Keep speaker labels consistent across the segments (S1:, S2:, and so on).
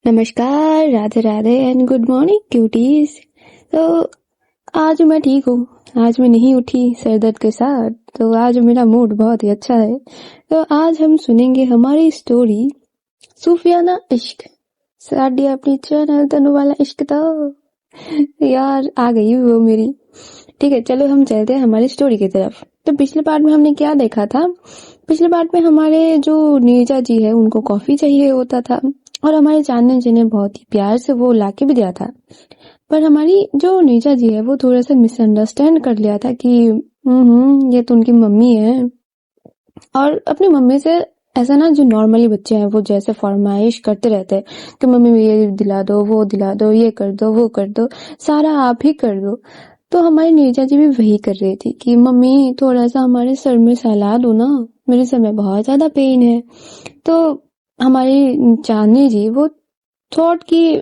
S1: नमस्कार, Radhe Radhe and good morning cuties. तो आज मैं ठीक हूँ। आज मैं नहीं उठी सर दर्द के साथ, तो आज मेरा मूड बहुत ही अच्छा है। तो आज हम सुनेंगे हमारी स्टोरी सूफियाना इश्क। साड़ी अपनी चैनल तनु वाला इश्क। तो यार आ गई वो मेरी। ठीक है, चलो हम चलते हैं हमारी स्टोरी की तरफ। तो पिछले पार्ट में हमने क्या देखा था? पिछले पार्ट में हमारे जो नीरजा जी है उनको कॉफी चाहिए होता था और हमारे चांदनी जी ने बहुत ही प्यार से वो लाके भी दिया था। पर हमारी जो नीरजा जी है वो थोड़ा सा मिसअंडरस्टैंड कर लिया था कि ये तो उनकी मम्मी है। और अपनी मम्मी से ऐसा ना, जो नॉर्मली बच्चे हैं वो जैसे फरमाइश करते रहते हैं कि मम्मी ये दिला दो, वो दिला दो, ये कर दो, वो कर दो, सारा आप ही कर दो। तो हमारी नीरजा जी भी वही कर रही थी कि मम्मी थोड़ा सा हमारे सर में सहला दो ना, मेरे सर में बहुत ज्यादा पेन है। तो हमारी चांदनी जी वो थॉट कि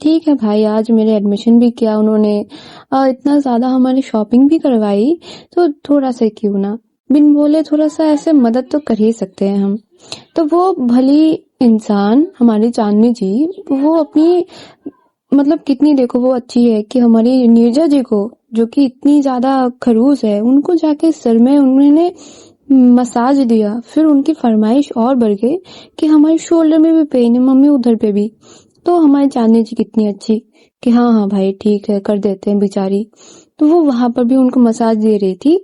S1: ठीक है भाई, आज मेरे एडमिशन भी किया उन्होंने, इतना ज्यादा हमारी शॉपिंग भी करवाई, तो थोड़ा सा क्यों ना बिन बोले थोड़ा सा ऐसे मदद तो कर ही सकते हैं हम। तो वो भली इंसान हमारी चांदनी जी, वो अपनी मतलब कितनी देखो वो अच्छी है कि हमारी नीरजा जी को, जो कि इतनी ज्यादा खड़ूस है, उनको जाके सर में उन्होंने मसाज दिया। फिर उनकी फरमाइश और बढ़ गई कि हमारे शोल्डर में भी पेन है मम्मी, उधर पे भी। तो हमारी चांदनी जी कितनी अच्छी कि हाँ हाँ भाई ठीक है, कर देते हैं बेचारी। तो वो वहां पर भी उनको मसाज दे रही थी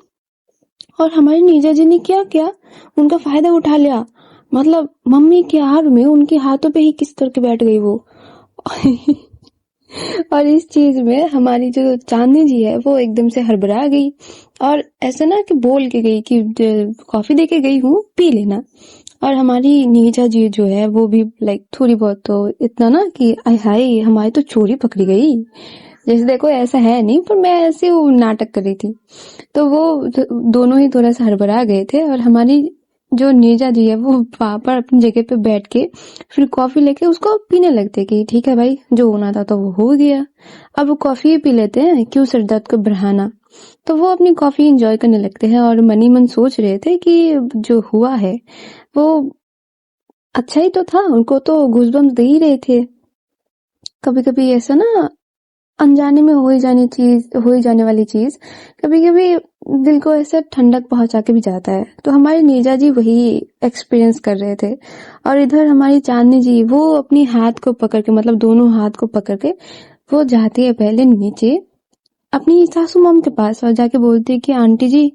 S1: और हमारी नीरजा जी ने क्या किया, उनका फायदा उठा लिया। मतलब मम्मी के आड़ में उनके हाथों पे ही किस करके बैठ गई वो। और इस चीज में हमारी जो चांदनी जी है वो एकदम से हड़बड़ा गई और ऐसा ना कि बोल के गई कि कॉफी दे के गई हूँ, पी लेना। और हमारी नीरजा जी जो है वो भी लाइक थोड़ी बहुत, तो इतना ना कि आय हाय हमारी तो चोरी पकड़ी गई, जैसे देखो ऐसा है नहीं, पर मैं ऐसे वो नाटक कर रही थी। तो वो दोनों ही थोड़ा सा हड़बड़ा गए थे और हमारी जो नीरजा जी है वो वहां पर अपनी जगह पे बैठ के फिर कॉफी लेके उसको पीने लगते कि ठीक है भाई, जो होना था तो वो हो गया, अब वो कॉफी ही पी लेते हैं, क्यों सर दर्द को बढ़ाना। तो वो अपनी कॉफी एंजॉय करने लगते हैं और मनी मन सोच रहे थे कि जो हुआ है वो अच्छा ही तो था, उनको तो गूज़बम्स दे ही रहे थे। कभी कभी ऐसा ना, अनजाने में हो ही जाने वाली चीज कभी कभी दिल को ऐसे ठंडक पहुंचा के भी जाता है। तो हमारी नीरजा जी वही एक्सपीरियंस कर रहे थे। और इधर हमारी चांदनी जी वो अपनी हाथ को पकड़ के, मतलब दोनों हाथ को पकड़ के वो जाती है पहले नीचे अपनी सासू मॉम के पास और जाके बोलती है कि आंटी जी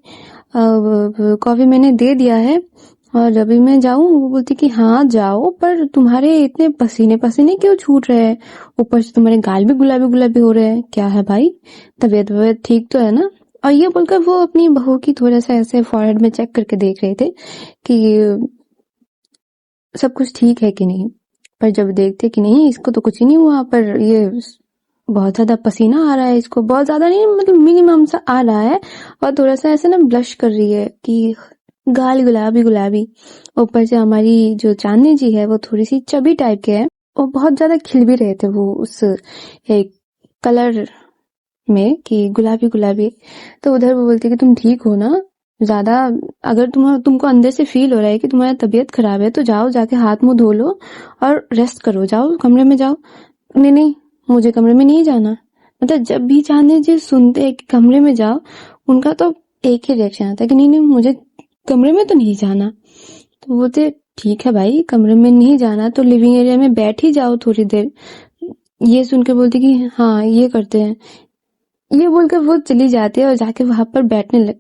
S1: कॉफी मैंने दे दिया है और अभी मैं जाऊं। वो बोलती कि हाँ जाओ, पर तुम्हारे इतने पसीने पसीने क्यों छूट रहे हैं, ऊपर से तुम्हारे गाल भी गुलाबी गुलाबी हो रहे हैं, क्या है भाई, तबीयत ठीक तो है ना। और ये बोलकर वो अपनी बहू की थोड़ा सा ऐसे फॉरहेड में चेक करके देख रहे थे कि सब कुछ ठीक है कि नहीं। पर जब देखते कि नहीं इसको तो कुछ ही नहीं हुआ, पर ये बहुत ज्यादा पसीना आ रहा है, इसको बहुत ज्यादा नहीं मतलब मिनिमम सा आ रहा है और थोड़ा सा ऐसे ना ब्लश कर रही है कि गाल गुलाबी गुलाबी। ऊपर से हमारी जो चांदनी जी है वो थोड़ी सी चबी टाइप के है, वो बहुत ज्यादा खिल भी रहे थे वो उस एक कलर में कि गुलाबी गुलाबी। तो उधर वो बोलती कि तुम ठीक हो ना, ज्यादा अगर तुमको अंदर से फील हो रहा है कि तुम्हारी तबीयत खराब है तो जाओ जाके हाथ मुंह धो लो और रेस्ट करो, जाओ कमरे में जाओ। नहीं नहीं, मुझे कमरे में नहीं जाना। मतलब जब भी चांदनी जी सुनते हैं कि कमरे में जाओ, उनका तो एक ही रिएक्शन आता है कि नहीं नहीं मुझे कमरे में तो नहीं जाना। तो बोलते ठीक है भाई, कमरे में नहीं जाना तो लिविंग एरिया में बैठ ही जाओ थोड़ी देर। ये सुन के बोलती कि हाँ ये करते हैं। ये बोलकर वो चली जाती है और जाके वहां पर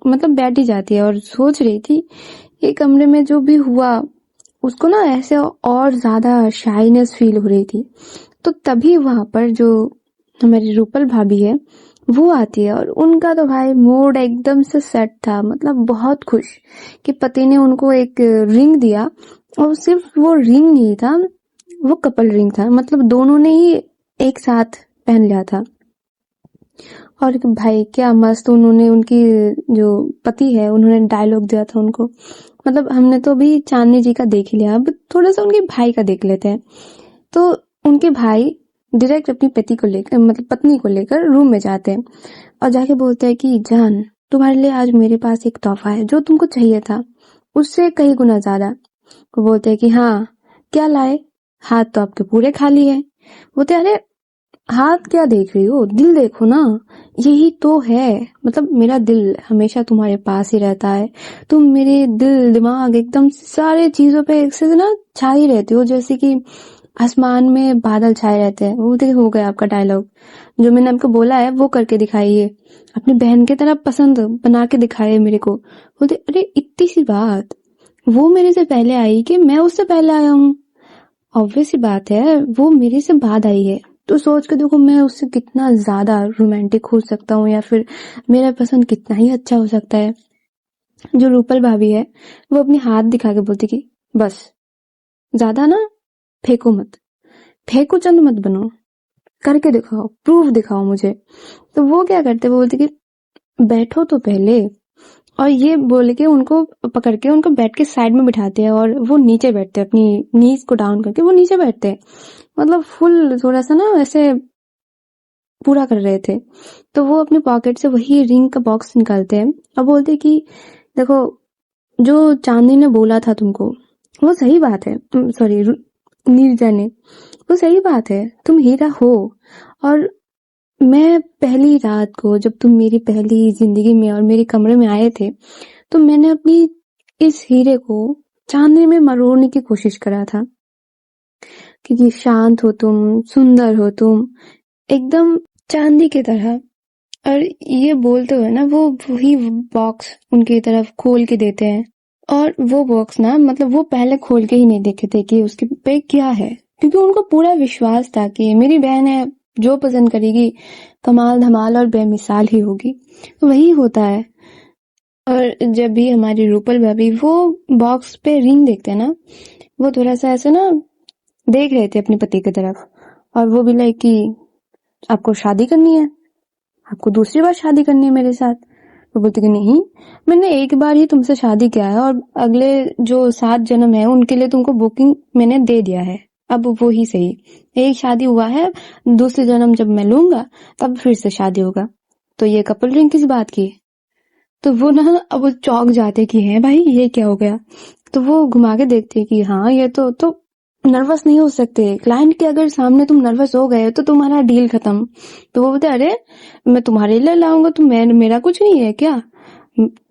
S1: मतलब बैठ ही जाती है और सोच रही थी ये कमरे में जो भी हुआ उसको ना ऐसे और ज्यादा शाइनेस फील हो रही थी। तो तभी वहां पर जो हमारी रूपल भाभी है वो आती है और उनका तो भाई मूड एकदम से सेट था, मतलब बहुत खुश कि पति ने उनको एक रिंग दिया। और सिर्फ वो रिंग नहीं था, वो कपल रिंग था, मतलब दोनों ने ही एक साथ पहन लिया था। और भाई क्या मस्त उन्होंने, उनकी जो पति है उन्होंने डायलॉग दिया था उनको। मतलब हमने तो अभी चांदनी जी का देख लिया, अब थोड़ा सा उनके भाई का देख लेते हैं। तो उनके भाई डायरेक्ट अपनी पति को लेकर, मतलब पत्नी को लेकर रूम में जाते हैं और जाके बोलते हैं कि जान, तुम्हारे लिए आज मेरे पास एक तोहफा है जो तुमको चाहिए था, उससे कई गुना ज्यादा। वो बोलते हैं कि हाँ क्या लाए, हाथ तो आपके पूरे खाली है। बोलते अरे हाथ क्या देख रही हो, दिल देखो ना, यही तो है, मतलब मेरा दिल हमेशा तुम्हारे पास ही रहता है, तुम मेरे दिल दिमाग एकदम सारे चीजों पे एक से ना छाई रहती हो, जैसे कि आसमान में बादल छाए रहते हैं। वो देखिए हो गया आपका डायलॉग, जो मैंने आपको बोला है वो करके दिखाइए, अपनी बहन की तरह पसंद बना के दिखाइए मेरे को। बोलते अरे इतनी सी बात, वो मेरे से पहले आई कि मैं उससे पहले आया हूँ? ऑब्वियस सी बात है, वो मेरे से बाद आई है, तो सोच के देखो मैं उससे कितना ज्यादा रोमांटिक हो सकता हूँ, या फिर मेरा पसंद कितना ही अच्छा हो सकता है। जो रूपल भाभी है वो अपनी हाथ दिखा के बोलती कि बस ज्यादा ना फेंको मत, फेंको चंद मत बनो, करके दिखाओ, प्रूफ दिखाओ मुझे। तो वो क्या करते, वो बोलते कि बैठो तो पहले, और ये बोल के उनको पकड़ के उनको बेड के साइड में बिठाते हैं और वो नीचे बैठते हैं, अपनी नीज को डाउन करके वो नीचे बैठते हैं, मतलब फुल थोड़ा सा ना ऐसे पूरा कर रहे थे। तो वो अपने पॉकेट से वही रिंग का बॉक्स निकालते हैं और बोलते कि देखो, जो चांदनी ने बोला था तुमको वो सही बात है, सॉरी नीरजा ने, वो सही बात है, तुम हीरा हो। और मैं पहली रात को जब तुम मेरी पहली जिंदगी में और मेरे कमरे में आए थे, तो मैंने अपनी इस हीरे को चांदनी में मरोड़ने की कोशिश करा था, क्योंकि शांत हो तुम, सुंदर हो तुम, एकदम चांदी की तरह। और ये बोलते हुए ना वो वही बॉक्स उनकी तरफ खोल के देते हैं, और वो बॉक्स ना मतलब वो पहले खोल के ही नहीं देखे थे कि उसके पे क्या है, क्योंकि उनको पूरा विश्वास था कि मेरी बहन है, जो पसंद करेगी कमाल धमाल और बेमिसाल ही होगी। वही होता है। और जब भी हमारी रूपल भाभी वो बॉक्स पे रिंग देखते हैं ना, वो थोड़ा सा ऐसे ना देख रहे थे अपने पति की तरफ, और वो भी लाइक कि आपको शादी करनी है, आपको दूसरी बार शादी करनी है मेरे साथ? वो बोलते कि नहीं, मैंने एक बार ही तुमसे शादी किया है और अगले जो 7 जन्म है उनके लिए तुमको बुकिंग मैंने दे दिया है, अब वो ही सही, एक शादी हुआ है, दूसरे जन्म जब मैं लूंगा तब फिर से शादी होगा, तो ये कपल रिंग किस बात की? तो वो ना अब वो चौंक जाते कि है भाई ये क्या हो गया। तो वो घुमा के देखते कि हाँ ये तो नर्वस नहीं हो सकते, क्लाइंट के अगर सामने तुम नर्वस हो गए तो तुम्हारा डील खत्म। तो वो बोलते अरे मैं तुम्हारे लिए लाऊंगा, तो मैं मेरा कुछ नहीं है क्या?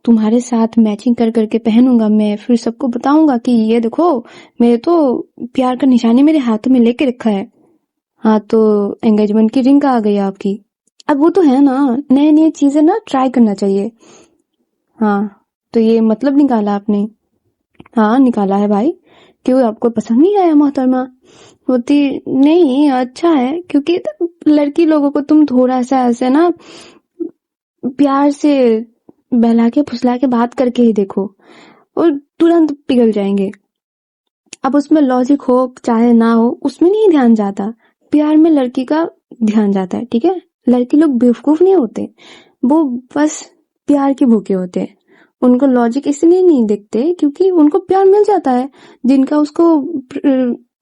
S1: तुम्हारे साथ मैचिंग कर करके पहनूंगा मैं, फिर सबको बताऊंगा कि ये देखो मेरे तो प्यार का निशानी मेरे हाथों में लेके रखा है। हाँ तो एंगेजमेंट की रिंग आ गई आपकी। अब वो तो है ना, नई नई चीजें ना ट्राई करना चाहिए। हाँ तो ये मतलब निकाला आपने? हाँ निकाला है भाई, क्यों आपको पसंद नहीं आया मोहतरमा? होती नहीं, अच्छा है, क्योंकि लड़की लोगों को तुम थोड़ा सा ऐसे ना प्यार से बहला के फुसला के बात करके ही देखो, और तुरंत पिघल जाएंगे। अब उसमें लॉजिक हो चाहे ना हो उसमें नहीं ध्यान जाता, प्यार में लड़की का ध्यान जाता है, ठीक है? लड़के लोग बेवकूफ नहीं होते, वो बस प्यार के भूखे होते हैं। उनको लॉजिक इसलिए नहीं दिखते क्योंकि उनको प्यार मिल जाता है, जिनका उसको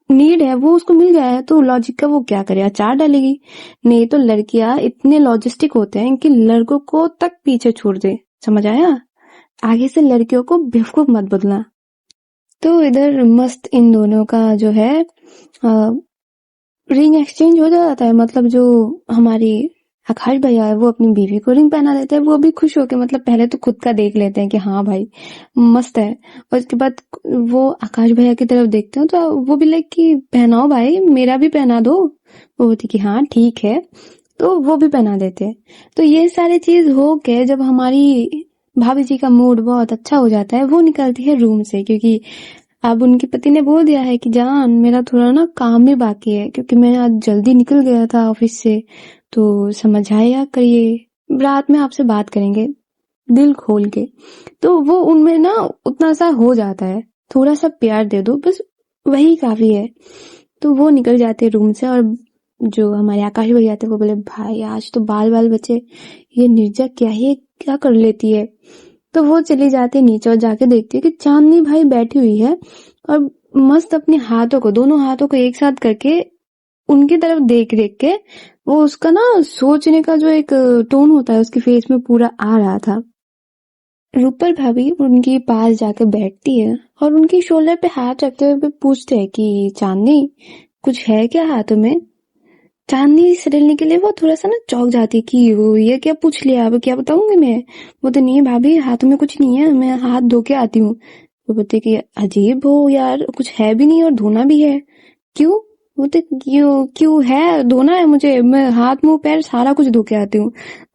S1: नीड है वो उसको मिल गया है, तो लॉजिक का वो क्या करे, अचार डालेगी? नहीं तो लड़कियां इतने लॉजिस्टिक होते हैं कि लड़कों को तक पीछे छोड़ दे, समझ आया? आगे से लड़कियों को बेवकूफ मत बदलना। तो इधर मस्त इन दोनों का जो है रिंग एक्सचेंज हो जाता है, मतलब जो हमारी आकाश भैया है वो अपनी बीवी को रिंग पहना देते हैं, वो भी खुश होके, मतलब पहले तो खुद का देख लेते हैं कि हाँ भाई मस्त है, और उसके बाद वो आकाश भैया की तरफ देखते हैं तो वो भी लाइक कि पहनाओ भाई, मेरा भी पहना दो। वो बोलती कि हाँ ठीक है, तो वो भी पहना देते हैं। तो ये सारी चीज हो के जब हमारी भाभी जी का मूड बहुत अच्छा हो जाता है, वो निकलती है रूम से, क्योंकि अब उनके पति ने बोल दिया है कि जान मेरा थोड़ा ना काम भी बाकी है, क्योंकि मैं आज जल्दी निकल गया था ऑफिस से, तो समझाया करिए, रात में आपसे बात करेंगे दिल खोल के। तो वो उनमें ना उतना सा हो जाता है, थोड़ा सा प्यार दे दो बस, वही काफी है। तो वो निकल जाते रूम से, और जो हमारे आकाश भैया थे वो बोले भाई आज तो बाल बाल बचे, ये निर्जा क्या कर लेती है। तो वो चली जाती है नीचे और जाके देखती है कि चांदनी भाई बैठी हुई है, और मस्त अपने हाथों को, दोनों हाथों को एक साथ करके उनकी तरफ देख देख के, वो उसका ना सोचने का जो एक टोन होता है उसके फेस में पूरा आ रहा था। रूपल भाभी उनके पास जाकर बैठती है और उनकी शोल्डर पे हाथ रखते हुए पूछते हैं कि चांदनी कुछ है क्या हाथों में? चांदनी सडेलने के लिए वो थोड़ा-सा ना चौंक जाती है कि वो ये क्या पूछ लिया, अब क्या बताऊँगी मैं? बोलते नहीं भाभी हाथ में कुछ नहीं है, मैं हाथ धो के आती हूँ। वो बोलते कि अजीब हो यार, कुछ है भी नहीं और धोना भी है। क्यों? बोलते क्यों क्यों है, धोना है मुझे, मैं हाथ मुँह पैर सारा कुछ धो के आती हूँ।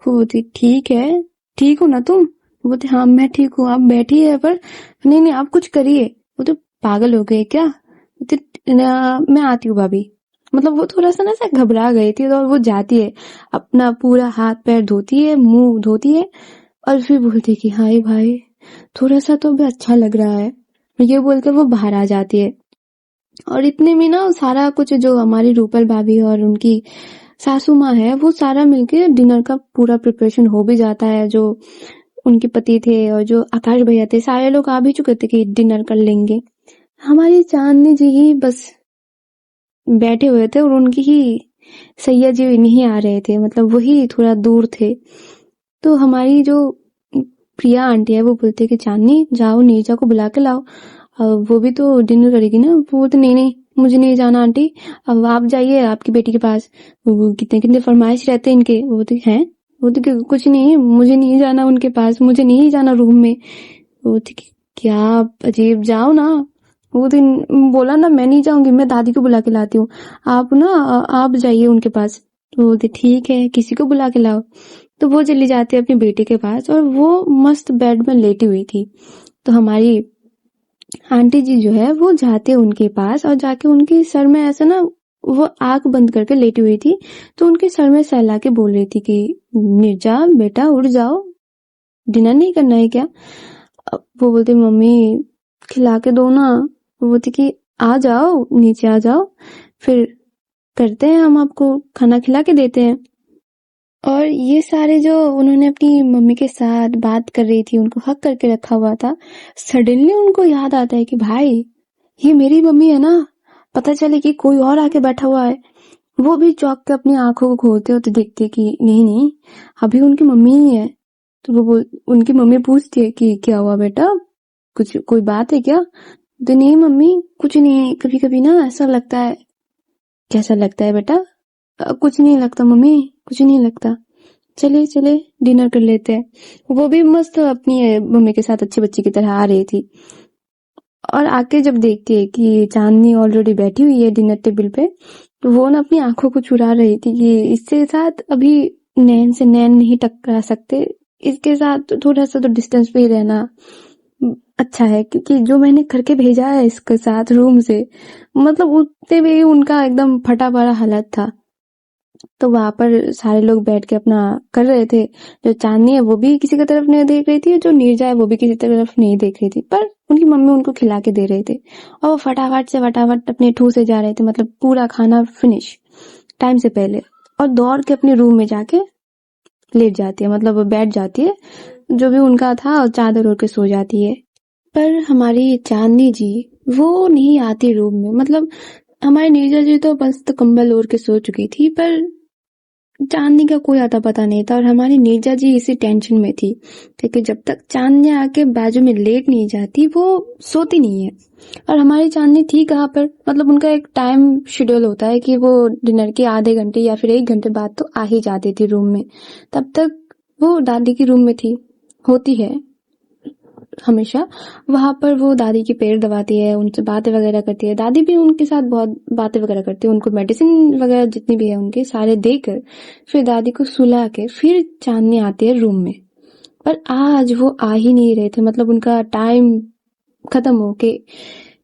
S1: वो बोलती ठीक है, ठीक हो ना तुम? वो बोलते हाँ मैं ठीक हूँ, आप बैठिए पर नहीं नहीं आप कुछ करिए। वो तो पागल हो गए क्या? बोलते मैं आती हूँ भाभी। मतलब वो थोड़ा सा ना ऐसा घबरा गई थी और वो जाती है, अपना पूरा हाथ पैर धोती है, मुंह धोती है और फिर बोलती है कि हाय भाई थोड़ा सा तो अभी अच्छा लग रहा है। ये बोलकर वो बाहर आ जाती है और इतने में ना सारा कुछ जो हमारी रूपल भाभी और उनकी सासू माँ है वो सारा मिलके डिनर का पूरा प्रिपरेशन हो भी जाता है। जो उनके पति थे और जो आकाश भैया थे सारे लोग आ भी चुके थे कि डिनर कर लेंगे। हमारी चांदनी जी ही बस बैठे हुए थे और उनकी ही सैया जी नहीं आ रहे थे, मतलब वही थोड़ा दूर थे। तो हमारी जो प्रिया आंटी है वो बोलते कि चांदनी जाओ नीरजा को बुला के लाओ, वो भी तो डिनर करेगी ना। वो तो नहीं नहीं मुझे नहीं जाना आंटी, अब आप जाइए आपकी बेटी के पास, वो कितने कितने फरमाइश रहते हैं इनके। वो तो हैं, वो तो कुछ नहीं मुझे नहीं जाना उनके पास, मुझे नहीं जाना रूम में। वो तो क्या अजीब, जाओ ना। वो दिन बोला ना मैं नहीं जाऊंगी, मैं दादी को बुला के लाती हूँ, आप ना आप जाइए उनके पास। तो बोलते ठीक है किसी को बुला के लाओ। तो वो चली जाती है अपनी बेटी के पास और वो मस्त बेड में लेटी हुई थी। तो हमारी आंटी जी जो है वो जाते उनके पास और जाके उनके सर में ऐसा ना, वो आंख बंद करके लेटी हुई थी तो उनके सर में सहला के बोल रही थी कि निर्जा बेटा उठ जाओ, डिनर नहीं करना है क्या? वो बोलती मम्मी खिला के दो ना। वो बोलती कि आ जाओ नीचे आ जाओ, फिर करते हैं, हम आपको खाना खिला के देते हैं। और ये सारे जो उन्होंने अपनी मम्मी के साथ बात कर रही थी, उनको हक करके रखा हुआ था, सडनली उनको याद आता है कि भाई ये मेरी मम्मी है ना। पता चले कि कोई और आके बैठा हुआ है। वो भी चौंक के अपनी आंखों को खोलते हो तो देखते कि नहीं नहीं अभी उनकी मम्मी ही है। तो उनकी मम्मी पूछती है कि क्या हुआ बेटा, कुछ कोई बात है क्या? तो नहीं मम्मी कुछ नहीं, कभी कभी ना ऐसा लगता है। कैसा लगता है बेटा? कुछ नहीं लगता मम्मी, कुछ नहीं लगता। चले चले डिनर कर लेते हैं। वो भी मस्त अपनी मम्मी के साथ अच्छी बच्ची की तरह आ रही थी और आके जब देखती है कि चांदनी ऑलरेडी बैठी हुई है डिनर टेबल पे, तो वो ना अपनी आंखों को चुरा रही थी कि इसके साथ अभी नैन से नैन नहीं टकरा सकते, इसके साथ थोड़ा सा तो डिस्टेंस पे ही रहना अच्छा है, क्योंकि जो मैंने करके भेजा है इसके साथ रूम से, मतलब उतने भी उनका एकदम फटा पड़ा हालत था। तो वहां पर सारे लोग बैठ के अपना कर रहे थे। जो चांदनी है वो भी किसी की तरफ नहीं देख रही थी, जो नीरजा है वो भी किसी तरफ नहीं देख रही थी, पर उनकी मम्मी उनको खिला के दे रहे थे और वो फटाफट अपने ठूसे जा रहे थे, मतलब पूरा खाना फिनिश टाइम से पहले, और दौड़ के अपने रूम में जाके लेट जाती है, मतलब बैठ जाती है जो भी उनका था और चादर ओढ़ के सो जाती है। पर हमारी चांदनी जी वो नहीं आती रूम में, मतलब हमारी नीरजा जी तो बस तो कंबल ओढ़ के सो चुकी थी, पर चांदनी का कोई आता पता नहीं था और हमारी नीरजा जी इसी टेंशन में थी क्योंकि जब तक चांदनी आके बाजू में लेट नहीं जाती वो सोती नहीं है। और हमारी चांदनी थी कहाँ पर, मतलब उनका एक टाइम शेड्यूल होता है कि वो डिनर के आधे घंटे या फिर 1 घंटे बाद तो आ ही जाती थी रूम में। तब तक वो दादी की रूम में थी, होती है हमेशा। वहां पर वो दादी के पैर दबाती है, उनसे बातें वगैरह करती है, दादी भी उनके साथ बहुत बातें वगैरह करती है, उनको मेडिसिन वगैरह जितनी भी है उनके सारे देकर फिर दादी को सुला के फिर चांदनी आती है रूम में। पर आज वो आ ही नहीं रहे थे, मतलब उनका टाइम खत्म होके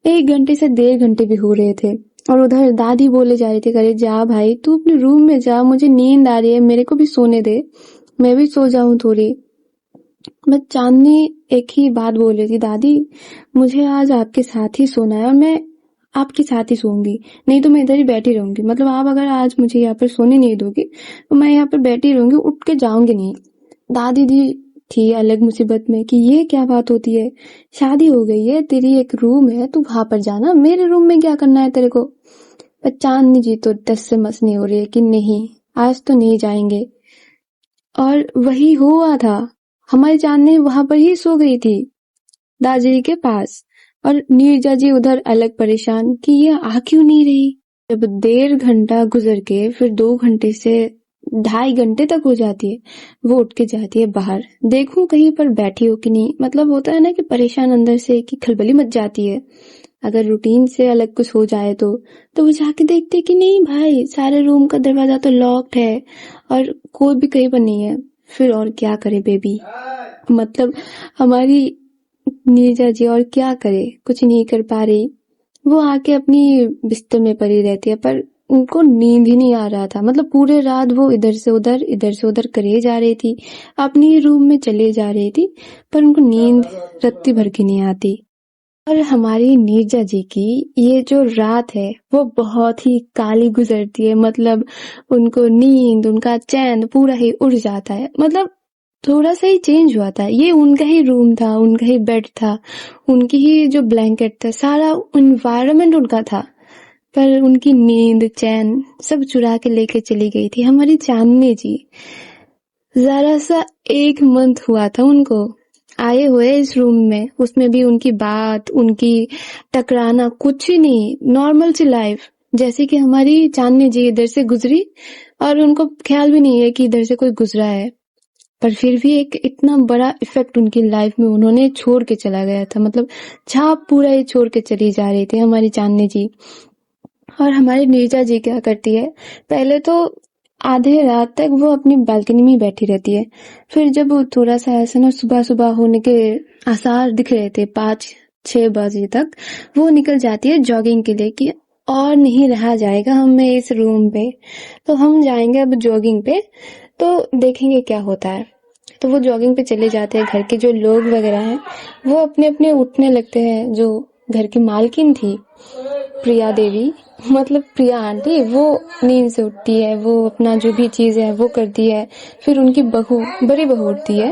S1: 1 घंटे से 1.5 घंटे भी हो रहे थे और उधर दादी बोले जा रही थी करे जा भाई तू अपने रूम में जा, मुझे नींद आ रही है, मेरे को भी सोने दे, मैं भी सो जाऊं थोड़ी। मैं चांदनी एक ही बात बोल रही थी, दादी मुझे आज आपके साथ ही सोना है और मैं आपके साथ ही सोऊंगी, नहीं तो मैं इधर ही बैठी रहूंगी, मतलब आप अगर आज मुझे यहाँ पर सोने नहीं दोगे तो मैं यहाँ पर बैठी रहूंगी, उठ के जाऊंगी नहीं। दादी दी थी अलग मुसीबत में कि ये क्या बात होती है, शादी हो गई है, तेरी एक रूम है, तू वहां पर जाना, मेरे रूम में क्या करना है तेरे को। पर चांदनी जी तो 10 से मस नहीं हो रही है कि नहीं आज तो नहीं जाएंगे। और वही हुआ था, हमारी चांदनी वहां पर ही सो गई थी दादाजी के पास और नीरजा जी उधर अलग परेशान कि ये आ क्यों नहीं रही। जब 1.5 घंटा गुजर के फिर 2 घंटे से 2.5 घंटे तक हो जाती है, वो उठ के जाती है बाहर, देखूं कहीं पर बैठी हो कि नहीं। मतलब होता है ना कि परेशान अंदर से कि खलबली मच जाती है अगर रूटीन से अलग कुछ हो जाए तो वो जाके देखते कि नहीं भाई, सारे रूम का दरवाजा तो लॉक्ड है और कोई भी कहीं पर नहीं है। फिर और क्या करे बेबी, मतलब हमारी नीरजा जी और क्या करे, कुछ नहीं कर पा रही। वो आके अपनी बिस्तर में पड़ी रहती है, पर उनको नींद ही नहीं आ रहा था। मतलब पूरे रात वो इधर से उधर करे जा रही थी, अपनी रूम में चले जा रही थी, पर उनको नींद रत्ती भर की नहीं आती। और हमारी नीरजा जी की ये जो रात है वो बहुत ही काली गुजरती है। मतलब उनको नींद, उनका चैन पूरा ही उड़ जाता है। मतलब थोड़ा सा ही चेंज हुआ था, ये उनका ही रूम था, उनका ही बेड था, उनकी ही जो ब्लैंकेट था, सारा एनवायरनमेंट उनका था, पर उनकी नींद चैन सब चुरा के लेके चली गई थी हमारी चांदनी जी। जरा सा 1 मंथ हुआ था उनको आए हुए इस रूम में, उसमें भी उनकी बात, उनकी टकराना कुछ ही नहीं, नॉर्मल सी लाइफ। जैसे कि हमारी चांदनी जी इधर से गुजरी और उनको ख्याल भी नहीं है कि इधर से कोई गुजरा है, पर फिर भी एक इतना बड़ा इफेक्ट उनकी लाइफ में उन्होंने छोड़ के चला गया था। मतलब छाप पूरा ही छोड़ के चली जा रही थी हमारी चांदनी जी। और हमारी नीरजा जी क्या करती है, पहले तो आधे रात तक वो अपनी बालकनी में बैठी रहती है। फिर जब वो थोड़ा सा ऐसा ना सुबह सुबह होने के आसार दिख रहे थे, 5-6 बजे तक, वो निकल जाती है जॉगिंग के लिए कि और नहीं रहा जाएगा हमें इस रूम पे, तो हम जाएंगे अब जॉगिंग पे, तो देखेंगे क्या होता है। तो वो जॉगिंग पे चले जाते हैं। घर के जो लोग वगैरह हैं वो अपने अपने उठने लगते हैं। जो घर की मालकिन थी प्रिया देवी, मतलब प्रिया आंटी, वो नींद से उठती है, वो अपना जो भी चीज है वो करती है। फिर उनकी बहू, बड़ी बहू उठती है,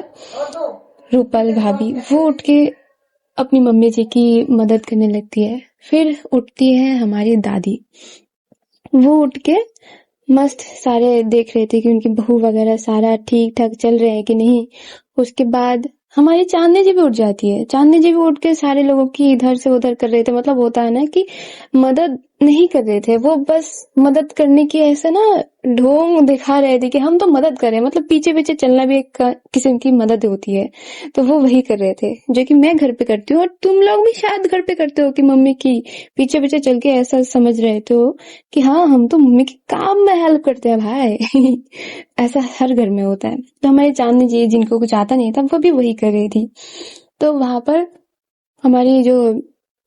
S1: रूपल भाभी, वो उठ के अपनी मम्मी जी की मदद करने लगती है। फिर उठती है हमारी दादी, वो उठ के मस्त सारे देख रहे थे कि उनकी बहू वगैरह सारा ठीक ठाक चल रहे हैं कि नहीं। उसके बाद हमारी चांदनी जी भी उठ जाती है। चांदनी जी भी उठ के सारे लोगों की इधर से उधर कर रहे थे। मतलब होता है ना कि मदद नहीं कर रहे थे, वो बस मदद करने की ऐसे ना ढोंग दिखा रहे थे कि हम तो मदद कर रहे हैं। मतलब पीछे पीछे चलना भी एक किस्म की मदद होती है, तो वो वही कर रहे थे जो कि मैं घर पे करती हूँ और तुम लोग भी शायद घर पे करते हो कि मम्मी की पीछे पीछे चल के ऐसा समझ रहे थे कि हाँ हम तो मम्मी के काम में हेल्प करते हैं भाई। ऐसा हर घर में होता है। तो हमारी चांदनी जी, जिनको कुछ आता नहीं था, वो भी वही कर रही थी। तो वहां पर हमारी जो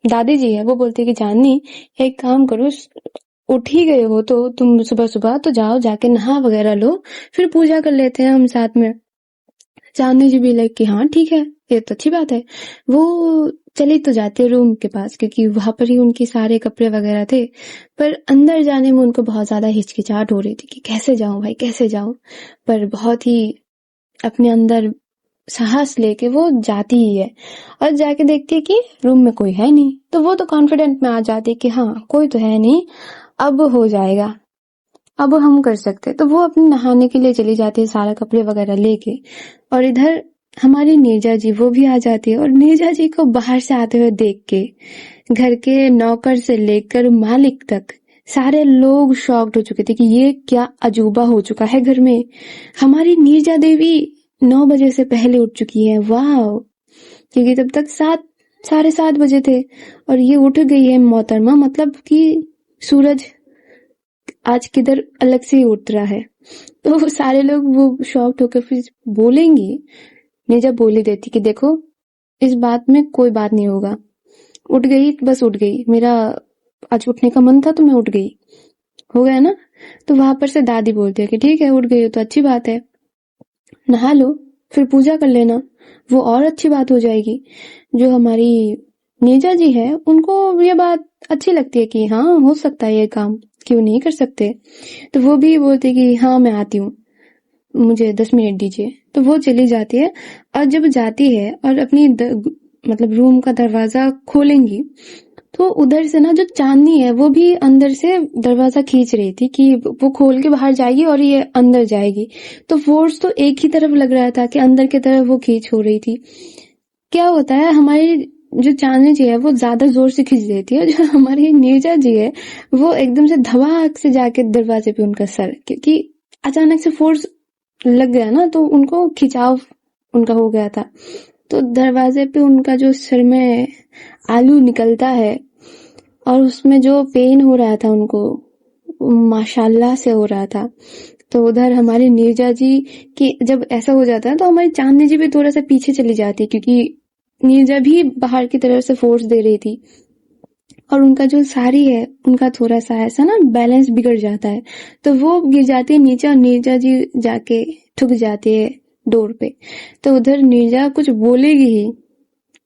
S1: दादी जी है वो बोलती है कि चांदनी एक काम करो, उठ ही गए हो तो तुम सुबह सुबह, तो जाओ जाके नहा वगैरह लो, फिर पूजा कर लेते हैं हम साथ में। चांदनी जी भी लाइक कि हाँ ठीक है, ये तो अच्छी बात है। वो चली तो जाती है रूम के पास, क्योंकि वहां पर ही उनके सारे कपड़े वगैरह थे, पर अंदर जाने में उनको बहुत ज्यादा हिचकिचाहट हो रही थी कि कैसे जाऊं भाई, कैसे जाऊं। पर बहुत ही अपने अंदर साहस लेके वो जाती ही है और जाके देखती है कि रूम में कोई है नहीं। तो वो तो कॉन्फिडेंट में आ जाती है कि हाँ कोई तो है नहीं, अब हो जाएगा, अब हम कर सकते। तो वो अपने नहाने के लिए चली जाती है सारा कपड़े वगैरह लेके। और इधर हमारी नीरजा जी वो भी आ जाती है, और नीरजा जी को बाहर से आते हुए देख के घर के नौकर से लेकर मालिक तक सारे लोग शॉक्ड हो चुके थे कि ये क्या अजूबा हो चुका है घर में। हमारी नीरजा देवी 9 बजे से पहले उठ चुकी है, वाह, क्योंकि तब तक 7, 7:30 बजे थे और ये उठ गई है मोहतरमा। मतलब कि सूरज आज किधर अलग से ही उतरा है। तो सारे लोग वो शॉक्ड होकर फिर बोलेंगी, नीरजा बोल ही देती कि देखो इस बात में कोई बात नहीं होगा, उठ गई बस उठ गई, मेरा आज उठने का मन था तो मैं उठ गई, हो गया ना। तो वहां पर से दादी बोलती है कि ठीक है उठ गई हो तो अच्छी बात है, नहा लो फिर पूजा कर लेना, वो और अच्छी बात हो जाएगी। जो हमारी नीरजा जी है उनको ये बात अच्छी लगती है कि हाँ हो सकता है ये काम, क्यों नहीं कर सकते। तो वो भी बोलती कि हाँ मैं आती हूँ, मुझे 10 मिनट दीजिए। तो वो चली जाती है, और जब जाती है और अपनी मतलब रूम का दरवाजा खोलेंगी, तो उधर से ना जो चांदनी है वो भी अंदर से दरवाजा खींच रही थी कि वो खोल के बाहर जाएगी और ये अंदर जाएगी। तो फोर्स तो एक ही तरफ लग रहा था कि अंदर की तरफ वो खींच हो रही थी। क्या होता है, हमारी जो चांदनी जी है वो ज्यादा जोर से खींच देती है, जो हमारी नीरजा जी है वो एकदम से धमाक से जाके दरवाजे पे उनका सर, क्योंकि अचानक से फोर्स लग गया ना, तो उनको खिंचाव उनका हो गया था, तो दरवाजे पे उनका जो सिर में आलू निकलता है और उसमें जो पेन हो रहा था उनको, माशाल्लाह से हो रहा था। तो उधर हमारी नीरजा जी की जब ऐसा हो जाता है तो हमारी चांदनी जी भी थोड़ा सा पीछे चली जाती है, क्योंकि नीरजा भी बाहर की तरफ से फोर्स दे रही थी, और उनका जो साड़ी है उनका थोड़ा सा ऐसा ना बैलेंस बिगड़ जाता है, तो वो गिर जाती है नीचे और नीरजा जी जाके ठुक जाती है डोर पे। तो उधर नीरजा कुछ बोलेगी ही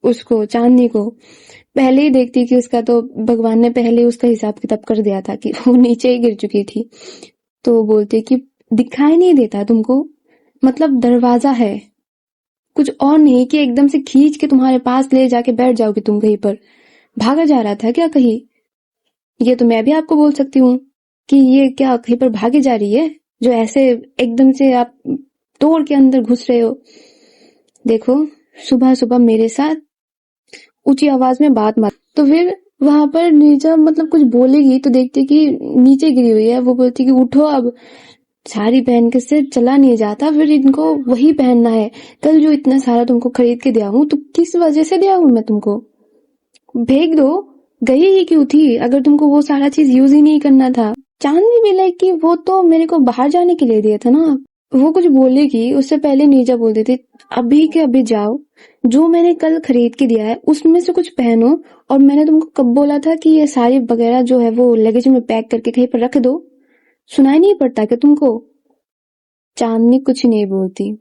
S1: उसको, चांदनी को, पहले ही देखती कि उसका तो भगवान ने पहले ही उसका हिसाब किताब कर दिया था कि वो नीचे ही गिर चुकी थी। तो वो बोलती कि दिखाई नहीं देता तुमको, मतलब दरवाजा है, कुछ और नहीं कि एकदम से खींच के तुम्हारे पास ले जाके बैठ जाओगे तुम कहीं पर, भागा जा रहा था क्या कहीं? ये तो मैं भी आपको बोल सकती हूँ कि ये क्या कहीं पर भागे जा रही है, जो ऐसे एकदम से आप तोड़ के अंदर घुस रहे हो। देखो, सुबह सुबह मेरे साथ ऊंची आवाज में बात मत। तो फिर वहां पर नीचा मतलब कुछ बोलेगी तो देखती कि नीचे गिरी हुई है, वो बोलती कि उठो अब, साड़ी पहन के से चला नहीं जाता, फिर इनको वही पहनना है, कल जो इतना सारा तुमको खरीद के दिया हूँ तो किस वजह से दिया हूँ मैं तुमको, फेंक दो, गई ही क्यों थी अगर तुमको वो सारा चीज यूज ही नहीं करना था। चांदनी भी लाइक कि वो तो मेरे को बाहर जाने के लिए दिया था ना। वो कुछ बोलेगी उससे पहले नीजा बोल देती, अभी के अभी जाओ, जो मैंने कल खरीद के दिया है उसमें से कुछ पहनो, और मैंने तुमको कब बोला था कि ये साड़ी वगैरह जो है वो लगेज में पैक करके कहीं पर रख दो, सुनाई नहीं पड़ता क्या तुमको? चांदनी कुछ नहीं बोलती,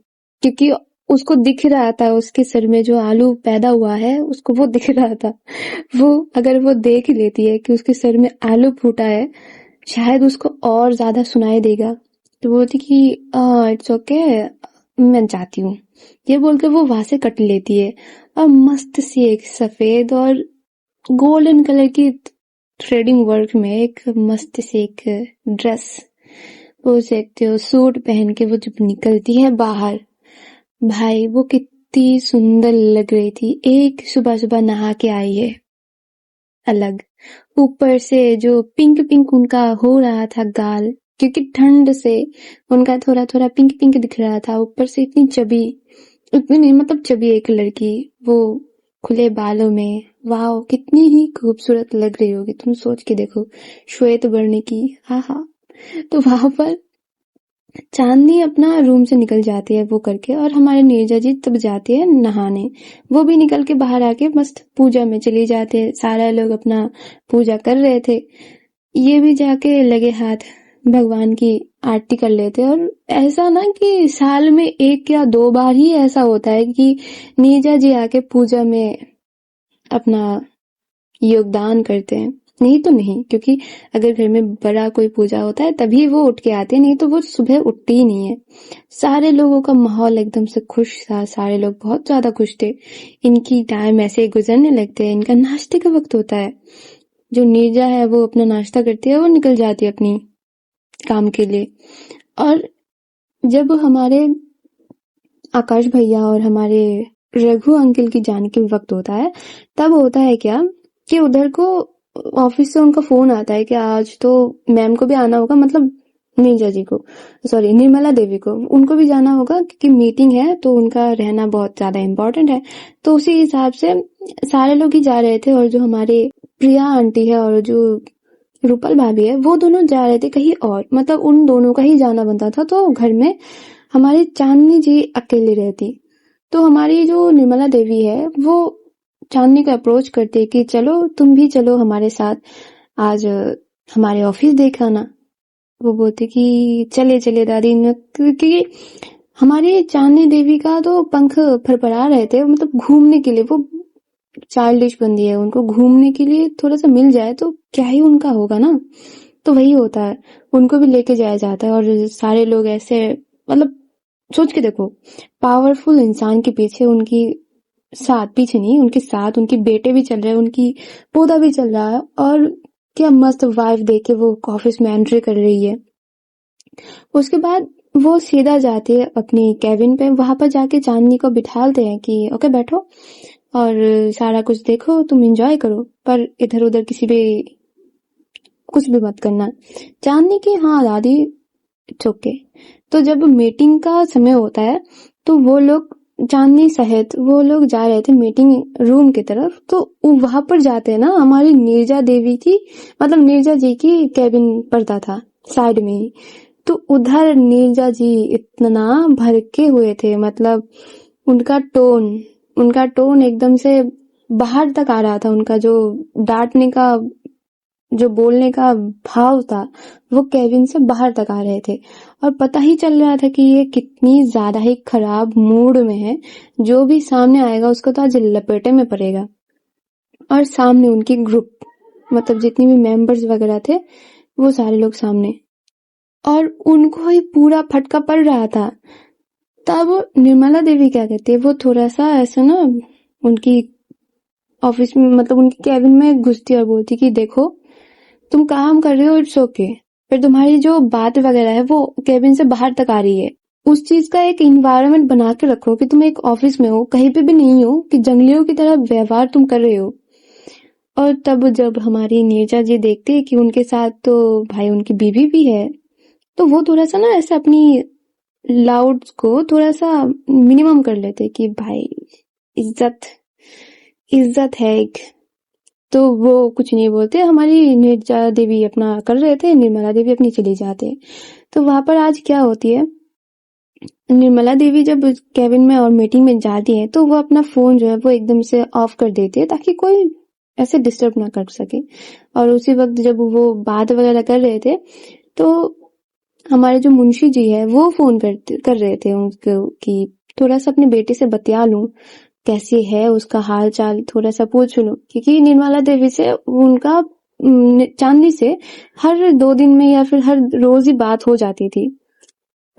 S1: क्योंकि उसको दिख रहा था उसके सिर में जो आलू पैदा हुआ है, उसको वो दिख रहा था। वो अगर वो देख लेती है कि उसके सिर में आलू फूटा है, शायद उसको और ज्यादा सुनाई देगा। तो वो बोलती कि इट्स ओके, मैं जाती हूँ, ये बोल के वो वहां से कट लेती है, और मस्त सी एक सफेद और गोल्डन कलर की थ्रेडिंग वर्क में एक मस्त सी एक ड्रेस, वो देखते हो सूट पहन के वो जब निकलती है बाहर, भाई वो कितनी सुंदर लग रही थी। एक सुबह सुबह नहा के आई है अलग, ऊपर से जो पिंक पिंक उनका हो रहा था गाल, क्योंकि ठंड से उनका थोड़ा थोड़ा पिंक पिंक दिख रहा था, ऊपर से इतनी चबी, इतनी नहीं मतलब चबी एक लड़की, वो खुले बालों में, वाह कितनी ही खूबसूरत लग रही होगी, तुम सोच के देखो, श्वेत वर्ण की, हाँ हाँ। तो वहां पर चांदनी अपना रूम से निकल जाती है वो करके, और हमारे नीरजा जी तब जाती है नहाने, वो भी निकल के बाहर आके मस्त पूजा में चली जाते हैं, सारे लोग अपना पूजा कर रहे थे, ये भी जाके लगे हाथ भगवान की आरती कर लेते। और ऐसा ना कि साल में एक या दो बार ही ऐसा होता है कि नीरजा जी आके पूजा में अपना योगदान करते हैं, नहीं तो नहीं, क्योंकि अगर घर में बड़ा कोई पूजा होता है तभी वो उठ के आते हैं, नहीं तो वो सुबह उठते ही नहीं है। सारे लोगों का माहौल एकदम से खुश था, सारे लोग बहुत ज्यादा खुश थे, इनकी टाइम ऐसे गुजरने लगते हैं, इनका नाश्ते का वक्त होता है, जो नीरजा है वो अपना नाश्ता करती है, वो निकल जाती है अपनी काम के लिए। और जब हमारे आकाश भैया और हमारे रघु अंकल की जाने के वक्त होता है, तब होता है क्या कि उधर को ऑफिस से उनका फोन आता है कि आज तो मैम को भी आना होगा, मतलब नीरजा जी को, सॉरी निर्मला देवी को, उनको भी जाना होगा क्योंकि मीटिंग है, तो उनका रहना बहुत ज्यादा इम्पोर्टेंट है। तो उसी हिसाब से सारे लोग ही जा रहे थे, और जो हमारे प्रिया आंटी है और जो रूपल भाभी है वो दोनों जा रहे थे कहीं और, मतलब उन दोनों का ही जाना बनता था, तो घर में हमारी चांदनी जी अकेले रहती। तो हमारी जो निर्मला देवी है वो चांदनी को अप्रोच करती है कि चलो तुम भी चलो हमारे साथ, आज हमारे ऑफिस देख आना। वो बोलते कि चले चले दादी, क्योंकि हमारी चांदनी देवी का तो पंख फड़फड़ा रहे थे, मतलब घूमने के लिए, वो चाइल्डिश बंदी है, उनको घूमने के लिए थोड़ा सा मिल जाए तो क्या ही उनका होगा ना। तो वही होता है, उनको भी लेके जाया जाता है, और सारे लोग ऐसे, मतलब सोच के देखो, पावरफुल इंसान के पीछे उनकी साथ, पीछे नहीं उनके साथ उनके बेटे भी चल रहे हैं, उनकी पोता भी चल रहा है, और क्या मस्त वाइफ देके वो ऑफिस में एंट्री कर रही है। उसके बाद वो सीधा जाते हैं अपनी कैबिन पे, वहां पर जाके चांदनी को बिठालते हैं कि ओके बैठो, और सारा कुछ देखो, तुम एंजॉय करो, पर इधर उधर किसी पे कुछ भी मत करना। चांदनी की हाँ दादी, इट्स ओके। तो जब मीटिंग का समय होता है तो वो लोग, चांदनी सहित वो लोग जा रहे थे मीटिंग रूम की तरफ। तो वहां पर जाते हैं ना, हमारी नीरजा देवी की, मतलब नीरजा जी की कैबिन पड़ता था साइड में ही। तो उधर नीरजा जी इतना भड़के हुए थे, मतलब उनका टोन उनका टोन एकदम से बाहर तक आ रहा था। उनका जो डांटने का, जो बोलने का भाव था, वो केविन से बाहर तक आ रहे थे। और पता ही चल रहा था कि ये कितनी ज्यादा ही खराब मूड में है। जो भी सामने आएगा उसको तो आज लपेटे में पड़ेगा। और सामने उनकी ग्रुप, मतलब जितनी भी मेंबर्स वगैरह थे, वो सारे लोग सामने, और उनको ही पूरा फटका पड़ रहा था। तब निर्मला देवी क्या कहती है, वो थोड़ा सा ऐसा ना उनकी ऑफिस में, मतलब उनकी कैबिन में घुसती और बोलती कि देखो, तुम काम कर रहे हो, इट्स ओके, पर तुम्हारी जो बात वगैरह है वो केबिन से बाहर तक आ रही है। उस चीज का एक इन्वायरमेंट बना के रखो कि तुम एक ऑफिस में हो, कहीं पे भी नहीं हो कि जंगलियों की तरह व्यवहार तुम कर रहे हो। और तब जब हमारी नीरजा जी देखती है कि उनके साथ तो भाई उनकी बीवी भी है, तो वो थोड़ा सा ना ऐसे अपनी लाउड्स को थोड़ा सा मिनिमम कर लेते कि भाई इज्जत इज्जत है एक। तो वो कुछ नहीं बोलते, हमारी नीरजा देवी अपना कर रहे थे, निर्मला देवी अपनी चली जाते। तो वहां पर आज क्या होती है, निर्मला देवी जब कैबिन में और मीटिंग में जाती है तो वो अपना फोन जो है वो एकदम से ऑफ कर देती है, ताकि कोई ऐसे डिस्टर्ब ना कर सके। और उसी वक्त जब वो बात वगैरह कर रहे थे, तो हमारे जो मुंशी जी है वो फोन कर रहे थे उनको कि थोड़ा सा अपने बेटे से बतिया लूं, कैसी है उसका हाल चाल थोड़ा सा पूछ लूं। क्योंकि निर्मला देवी से उनका चांदनी से हर 2 दिन में या फिर हर रोज ही बात हो जाती थी,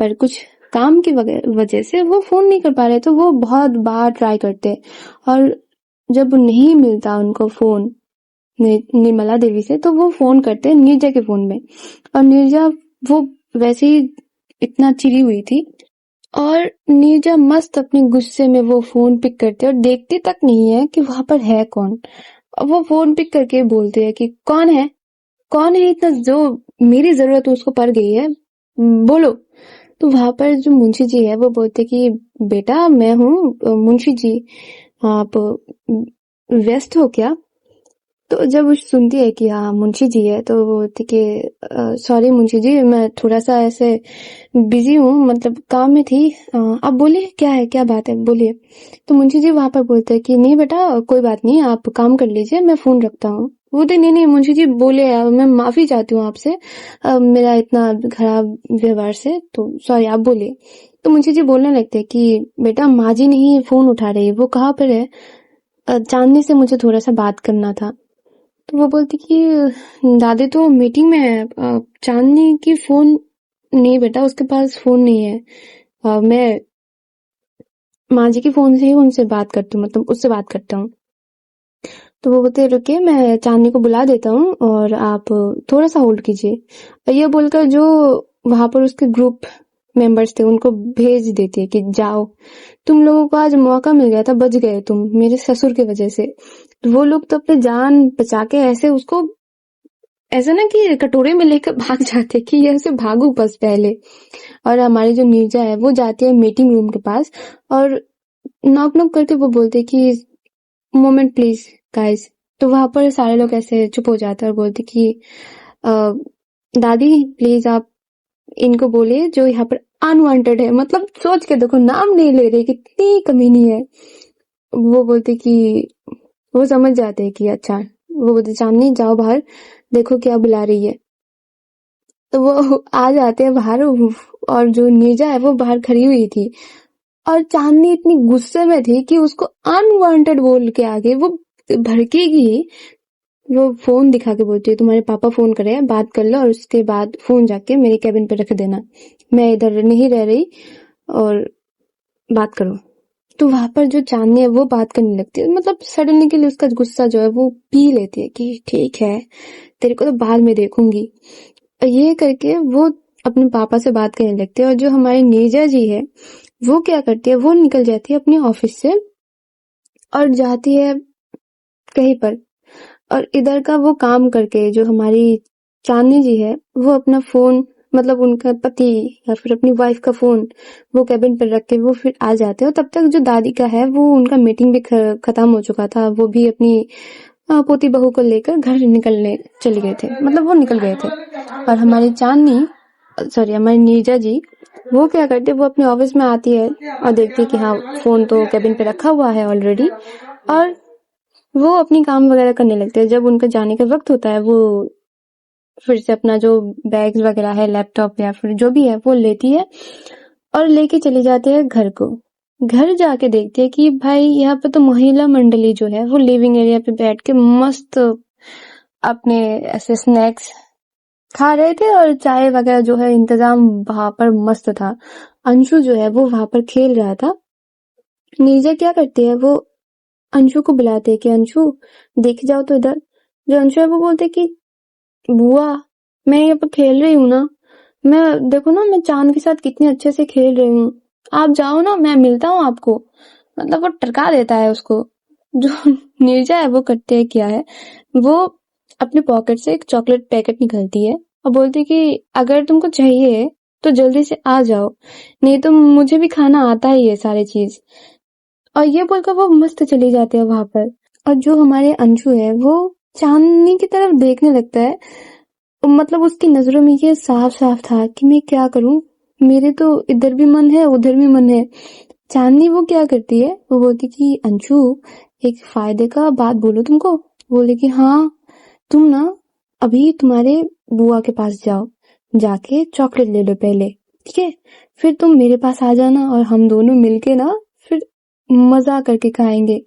S1: पर कुछ काम की वजह से वो फोन नहीं कर पा रहे, तो वो बहुत बार ट्राई करते। और जब नहीं मिलता उनको फोन निर्मला देवी से, तो वो फोन करते नीरजा के फोन में। और नीरजा वो वैसे ही इतना चिड़ी हुई थी, और नीरजा मस्त अपने गुस्से में वो फोन पिक करते और देखती तक नहीं है कि वहां पर है कौन। और वो फोन पिक करके बोलती है कि कौन है इतना जो मेरी जरूरत उसको पड़ गई है, बोलो। तो वहां पर जो मुंशी जी है वो बोलते कि बेटा मैं हूँ मुंशी जी, आप व्यस्त हो क्या? तो जब वो सुनती है कि हाँ मुंशी जी है, तो वो बोलती कि सॉरी मुंशी जी, मैं थोड़ा सा ऐसे बिजी हूँ, मतलब काम में थी। आप बोलिए क्या है, क्या बात है, बोलिए। तो मुंशी जी वहां पर बोलते हैं कि नहीं बेटा कोई बात नहीं, आप काम कर लीजिए, मैं फोन रखता हूँ। वो तो नहीं नहीं मुंशी जी बोले, मैं माफी चाहती हूँ आपसे, मेरा इतना खराब व्यवहार से, तो सॉरी आप बोलिए। तो मुंशी जी बोलने लगते हैं कि बेटा माँ जी नहीं फोन उठा रही, वो कहाँ पर है, चांदनी से मुझे थोड़ा सा बात करना था। तो वो बोलती कि दादी तो मीटिंग में है, चांदनी की फोन नहीं बेटा, उसके पास फोन नहीं है, मैं माँ जी के फोन से ही उनसे बात करती हूँ, मतलब उससे बात करता हूँ। तो वो बोलते रुकिए मैं चांदनी को बुला देता हूँ और आप थोड़ा सा होल्ड कीजिए। ये बोलकर जो वहां पर उसके ग्रुप मेंबर्स थे उनको भेज देती है कि जाओ, तुम लोगों को आज मौका मिल गया था, बच गए तुम मेरे ससुर की वजह से। तो वो लोग तो अपने जान बचा के ऐसे उसको, ऐसा ना कि कटोरे में लेकर भाग जाते कि ये ऐसे भागो बस पहले। और हमारी जो नीरजा है वो जाती है मीटिंग रूम के पास, और नॉक नॉक करके वो बोलते कि मोमेंट प्लीज गाइस। तो वहां पर सारे लोग ऐसे चुप हो जाते हैं और बोलते कि "अ, दादी प्लीज आप इनको बोलिए जो यहाँ पर अनवांटेड है"। मतलब सोच के देखो, नाम नहीं ले रहे, कितनी कमीनी है। वो बोलते कि वो समझ जाते हैं कि अच्छा, वो बोलते चांदनी जाओ बाहर, देखो क्या बुला रही है। तो वो आ जाते हैं बाहर, और जो नीरजा है वो बाहर खड़ी हुई थी, और चांदनी इतनी गुस्से में थी कि उसको अनवांटेड बोल के आगे वो भड़केगी ही। वो फोन दिखा के बोलती है तुम्हारे पापा फोन करे हैं, बात कर लो और उसके बाद फोन जाके मेरे कैबिन पे रख देना, मैं इधर नहीं रह रही, और बात करो। तो वहां पर जो चांदनी है वो बात करने लगती है, मतलब सडनली के लिए उसका गुस्सा जो है वो पी लेती है कि ठीक है तेरे को तो बाद में देखूंगी। ये करके वो अपने पापा से बात करने लगती है। और जो हमारी नीरजा जी है वो क्या करती है, वो निकल जाती है अपने ऑफिस से, और जाती है कहीं पर, और इधर का वो काम करके जो हमारी चांदनी जी है वो अपना फोन, मतलब उनका पति या फिर अपनी वाइफ का फोन वो कैबिन पर रख के वो फिर आ जाते हैं। और तब तक जो दादी का है वो उनका मीटिंग भी खत्म हो चुका था, वो भी अपनी पोती बहू को लेकर घर निकलने चले गए थे, मतलब वो निकल गए थे। और हमारी चांदनी, सॉरी हमारी नीरजा जी, वो क्या करती है, वो अपने ऑफिस में आती है और देखती है कि हाँ फोन तो कैबिन पे रखा हुआ है ऑलरेडी, और वो अपनी काम वगैरह करने लगते हैं। जब उनका जाने का वक्त होता है वो फिर से अपना जो बैग्स वगैरह है, लैपटॉप या फिर जो भी है वो लेती है और लेके चली जाती है घर को। घर जाके देखती है कि भाई यहाँ पे तो महिला मंडली जो है वो लिविंग एरिया पे बैठ के मस्त अपने ऐसे स्नैक्स खा रहे थे, और चाय वगैरह जो है इंतजाम वहां पर मस्त था। अंशु जो है वो वहां पर खेल रहा था। नीरजा क्या करती है, वो अंशु को बुलाते है कि अंशु देख जाओ तो इधर। जो अंशु है वो बोलते कि बुआ मैं यहाँ पर खेल रही हूँ ना, मैं देखो ना मैं चांद के साथ कितने अच्छे से खेल रही हूँ, आप जाओ ना मैं मिलता हूँ आपको। मतलब वो टरका देता है उसको। जो नीरजा है वो करते है क्या है, वो अपने पॉकेट से एक चॉकलेट पैकेट निकालती है और बोलती है कि अगर तुमको चाहिए तो जल्दी से आ जाओ, नहीं तो मुझे भी खाना आता ही है सारी चीज। और ये बोलकर वो मस्त चली जाती है वहां पर। और जो हमारे अंशु है वो चांदनी की तरफ देखने लगता है, मतलब उसकी नजरों में ये साफ साफ था कि मैं क्या करूं, मेरे तो इधर भी मन है उधर भी मन है। चांदनी वो क्या करती है, वो बोलती कि अंशु एक फायदे का बात बोलो तुमको। बोले कि हाँ, तुम ना अभी तुम्हारे बुआ के पास जाओ, जाके चॉकलेट ले लो पहले, ठीक है, फिर तुम मेरे पास आ जाना और हम दोनों मिलके ना फिर मजा करके खाएंगे।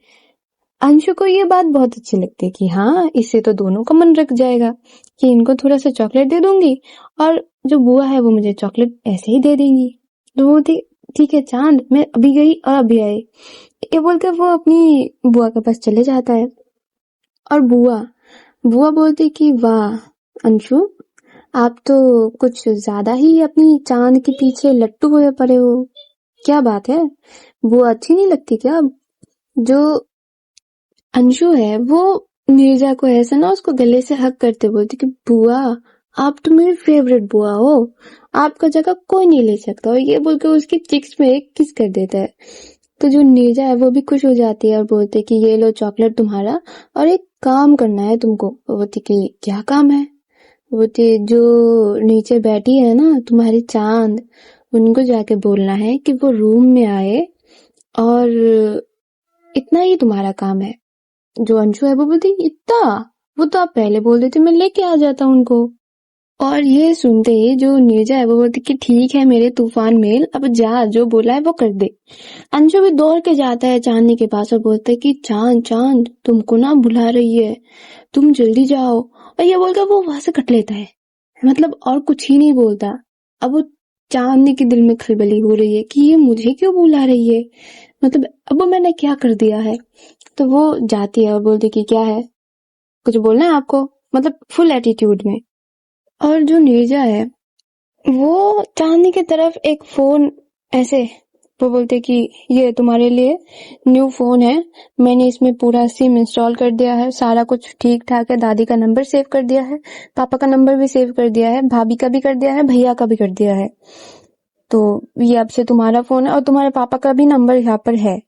S1: अंशु को ये बात बहुत अच्छी लगती है कि हाँ इससे तो दोनों का मन रख जाएगा, कि इनको थोड़ा सा चॉकलेट दे दूंगी और जो बुआ है वो मुझे चॉकलेट ऐसे ही दे देंगी। तो वो ठीक है चांद, मैं अभी गई और अभी आई, ये बोलकर वो अपनी बुआ के पास चले जाता है। और बुआ बुआ बोलती कि वाह अंशु, आप तो कुछ ज्यादा ही अपनी चांद के पीछे लट्टू हुए पड़े हो, क्या बात है, बुआ अच्छी नहीं लगती क्या? जो अंशु है वो नीरजा को ऐसा ना उसको गले से हक करते बोलती कि बुआ आप तो मेरी फेवरेट बुआ हो, आपका जगह कोई नहीं ले सकता, और ये बोलकर उसकी चिक्स में एक किस कर देता है। तो जो नीरजा है वो भी खुश हो जाती है और बोलते कि ये लो चॉकलेट तुम्हारा, और एक काम करना है तुमको। वो बोलती कि क्या काम है? वो बोलती जो नीचे बैठी है ना तुम्हारी चांद, उनको जाके बोलना है कि वो रूम में आए, और इतना ही तुम्हारा काम है। जो अंशु है वो बोलती इतना, वो तो आप पहले बोल देते मैं लेके आ जाता उनको। और ये सुनते ही जो नीरजा है वो बोलती कि ठीक है मेरे तूफान मेल, अब जा जो बोला है वो कर दे। अंशु भी दौड़ के जाता है चांदनी के पास और बोलता है कि चांद चांद तुमको ना बुला रही है, तुम जल्दी जाओ। और ये बोलकर वो वहां से कट लेता है, मतलब और कुछ ही नहीं बोलता। अब वो चांदनी के दिल में खलबली हो रही है कि ये मुझे क्यों बुला रही है, मतलब अब मैंने क्या कर दिया है। तो वो जाती है और बोलती कि क्या है, कुछ बोलना है आपको, मतलब फुल एटीट्यूड में। और जो नीरजा है वो चांदनी की तरफ एक फोन ऐसे, वो बोलते कि ये तुम्हारे लिए न्यू फोन है, मैंने इसमें पूरा सिम इंस्टॉल कर दिया है, सारा कुछ ठीक ठाक है, दादी का नंबर सेव कर दिया है, पापा का नंबर भी सेव कर दिया है, भाभी का भी कर दिया है, भैया का भी कर दिया है, तो ये अब से तुम्हारा फोन है, और तुम्हारे पापा का भी नंबर यहाँ पर है,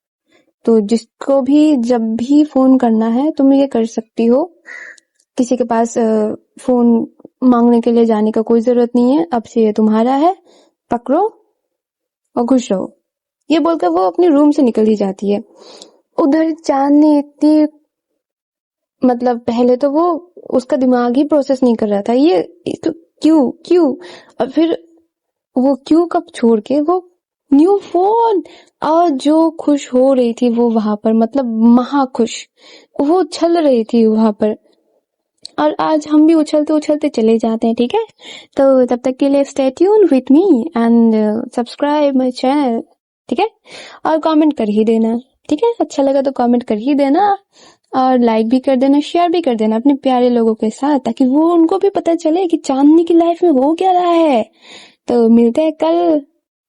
S1: तो जिसको भी जब भी फोन करना है तुम ये कर सकती हो, किसी के पास फोन मांगने के लिए जाने का कोई जरूरत नहीं है, अब से ये तुम्हारा है, पकड़ो और खुश रहो। ये बोलकर वो अपने रूम से निकल ही जाती है। उधर चांद ने इतनी, मतलब पहले तो वो उसका दिमाग ही प्रोसेस नहीं कर रहा था ये तो क्यों क्यों, और फिर वो क्यों कब छोड़ के वो न्यू फोन, और जो खुश हो रही थी वो वहां पर, मतलब महा खुश, वो उछल रही थी वहां पर। और आज हम भी उछलते उछलते चले जाते हैं, ठीक है, तो तब तक के लिए stay tune with me and subscribe my channel, ठीक है, और कमेंट कर ही देना, ठीक है, अच्छा लगा तो कमेंट कर ही देना, और लाइक भी कर देना, शेयर भी कर देना अपने प्यारे लोगों के साथ, ताकि वो उनको भी पता चले कि चांदनी की लाइफ में हो क्या रहा है। तो मिलते हैं कल।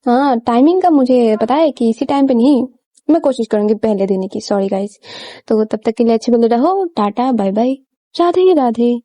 S1: हाँ टाइमिंग का मुझे पता है कि इसी टाइम पे नहीं, मैं कोशिश करूंगी पहले देने की। Sorry guys. तो तब तक के लिए अच्छे भले रहो। Tata bye bye. Radhe Radhe.